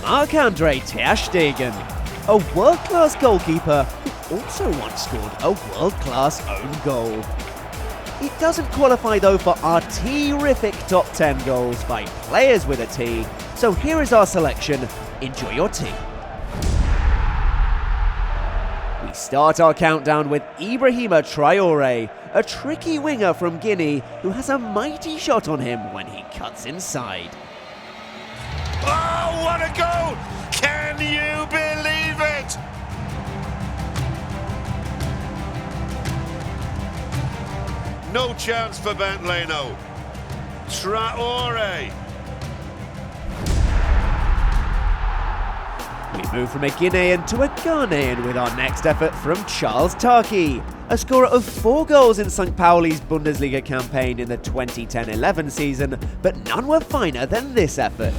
Marc-Andre Ter Stegen, a world-class goalkeeper who also once scored a world-class own goal. It doesn't qualify though for our T-riffic top 10 goals by players with a T, so here is our selection. Enjoy your tea. We start our countdown with Ibrahima Traoré, a tricky winger from Guinea who has a mighty shot on him when he cuts inside. Oh, what a goal! Can you believe it? No chance for Bentleno. Traoré. We move from a Guinean to a Ghanaian with our next effort from Charles Taki, a scorer of 4 goals in St. Pauli's Bundesliga campaign in the 2010-11 season, but none were finer than this effort.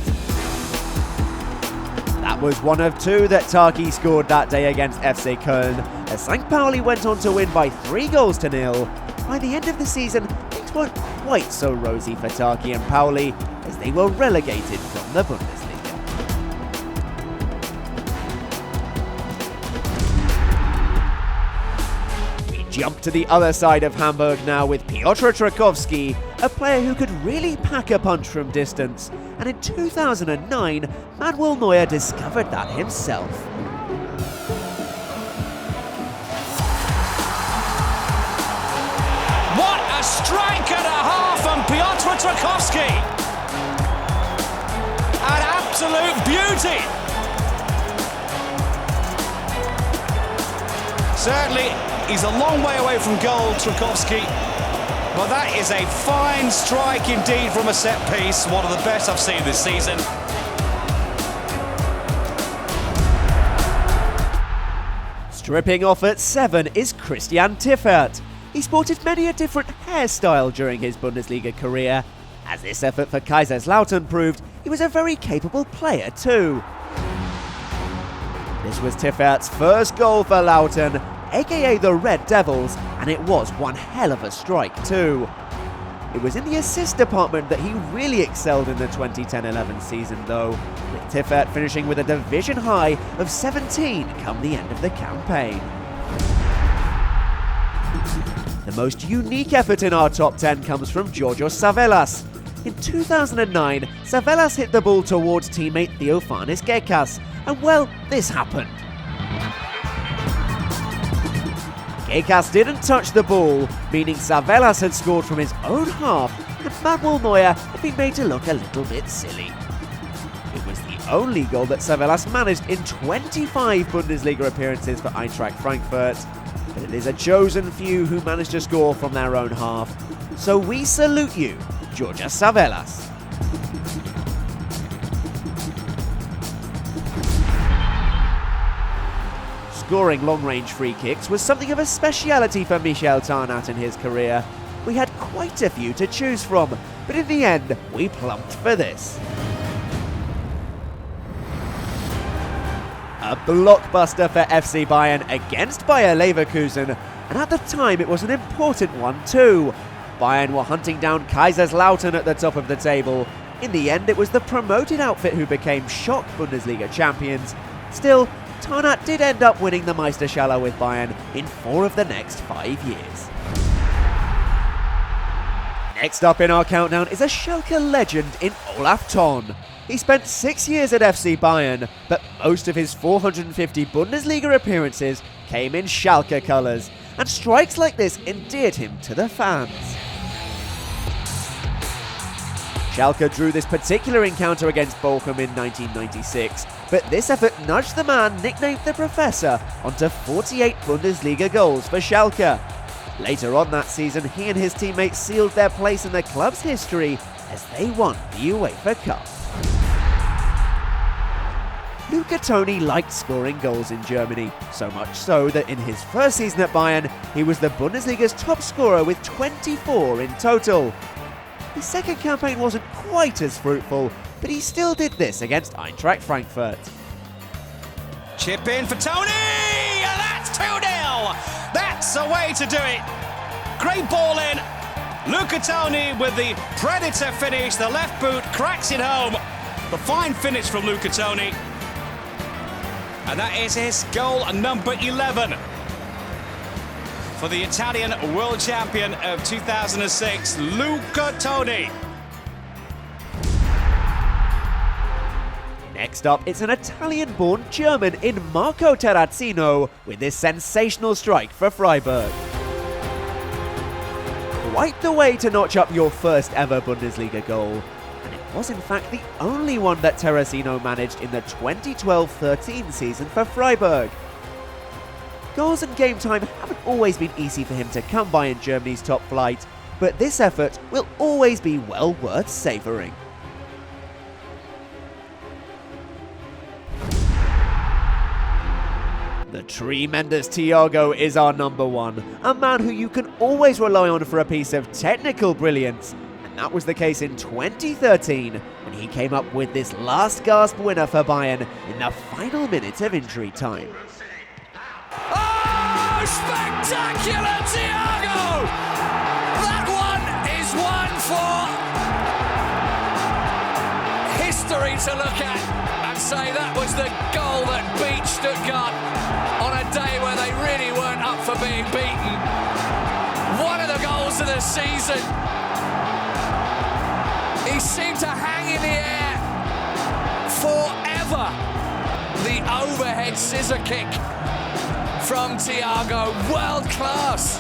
That was one of 2 that Taki scored that day against FC Köln, as St. Pauli went on to win by 3 goals to 0. By the end of the season, things weren't quite so rosy for Taki and Pauli, as they were relegated from the Bundesliga. We jump to the other side of Hamburg now with Piotr Trakowski, a player who could really pack a punch from distance, and in 2009, Manuel Neuer discovered that himself. What a strike and a half from Piotr Trakowski! An absolute beauty! Certainly, he's a long way away from goal, Trakowski, but that is a fine strike indeed from a set piece, one of the best I've seen this season. Stripping off at 7 is Christian Tiffert. He sported many a different hairstyle during his Bundesliga career. As this effort for Kaiserslautern proved, he was a very capable player too. This was Tiffert's first goal for Lautern, aka the Red Devils, and it was one hell of a strike too. It was in the assist department that he really excelled in the 2010-11 season though, with Tiffert finishing with a division high of 17 come the end of the campaign. The most unique effort in our top 10 comes from Georgios Savelas. In 2009, Savelas hit the ball towards teammate Theofanis Gekas, and well, this happened. Gekas didn't touch the ball, meaning Savelas had scored from his own half, and Manuel Neuer had been made to look a little bit silly. It was the only goal that Savelas managed in 25 Bundesliga appearances for Eintracht Frankfurt, but it is a chosen few who managed to score from their own half. So we salute you, Georgios Savelas. Scoring long-range free kicks was something of a speciality for Michel Tarnat in his career. We had quite a few to choose from, but in the end, we plumped for this. A blockbuster for FC Bayern against Bayer Leverkusen, and at the time it was an important one too. Bayern were hunting down Kaiserslautern at the top of the table. In the end, it was the promoted outfit who became shock Bundesliga champions. Still, Tarnat did end up winning the Meisterschale with Bayern in 4 of the next 5 years. Next up in our countdown is a Schalke legend in Olaf Thon. He spent 6 years at FC Bayern, but most of his 450 Bundesliga appearances came in Schalke colours, and strikes like this endeared him to the fans. Schalke drew this particular encounter against Bochum in 1996, but this effort nudged the man nicknamed the Professor onto 48 Bundesliga goals for Schalke. Later on that season, he and his teammates sealed their place in the club's history as they won the UEFA Cup. Luca Toni liked scoring goals in Germany, so much so that in his first season at Bayern, he was the Bundesliga's top scorer with 24 in total. His second campaign wasn't quite as fruitful, but he still did this against Eintracht Frankfurt. Chip in for Toni, and that's 2-0. That's the way to do it. Great ball in. Luca Toni with the predator finish. The left boot cracks it home. The fine finish from Luca Toni. And that is his goal number 11 for the Italian world champion of 2006, Luca Toni. Next up, it's an Italian-born German in Marco Terrazzino with this sensational strike for Freiburg. Quite the way to notch up your first ever Bundesliga goal. And it was in fact the only one that Terrazzino managed in the 2012-13 season for Freiburg. Goals and game time haven't always been easy for him to come by in Germany's top flight, but this effort will always be well worth savouring. The tremendous Thiago is our number one, a man who you can always rely on for a piece of technical brilliance, and that was the case in 2013 when he came up with this last gasp winner for Bayern in the final minute of injury time. Oh, spectacular Thiago! That one is one for history to look at and say that was the goal that beat Stuttgart on a day where they really weren't up for being beaten. One of the goals of the season. He seemed to hang in the air forever. The overhead scissor kick from Thiago, world class.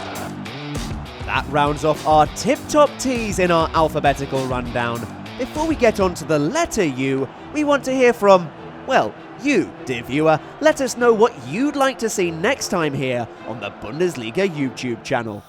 That rounds off our tip-top teas in our alphabetical rundown. Before we get on to the letter U, we want to hear from, well, you, dear viewer. Let us know what you'd like to see next time here on the Bundesliga YouTube channel.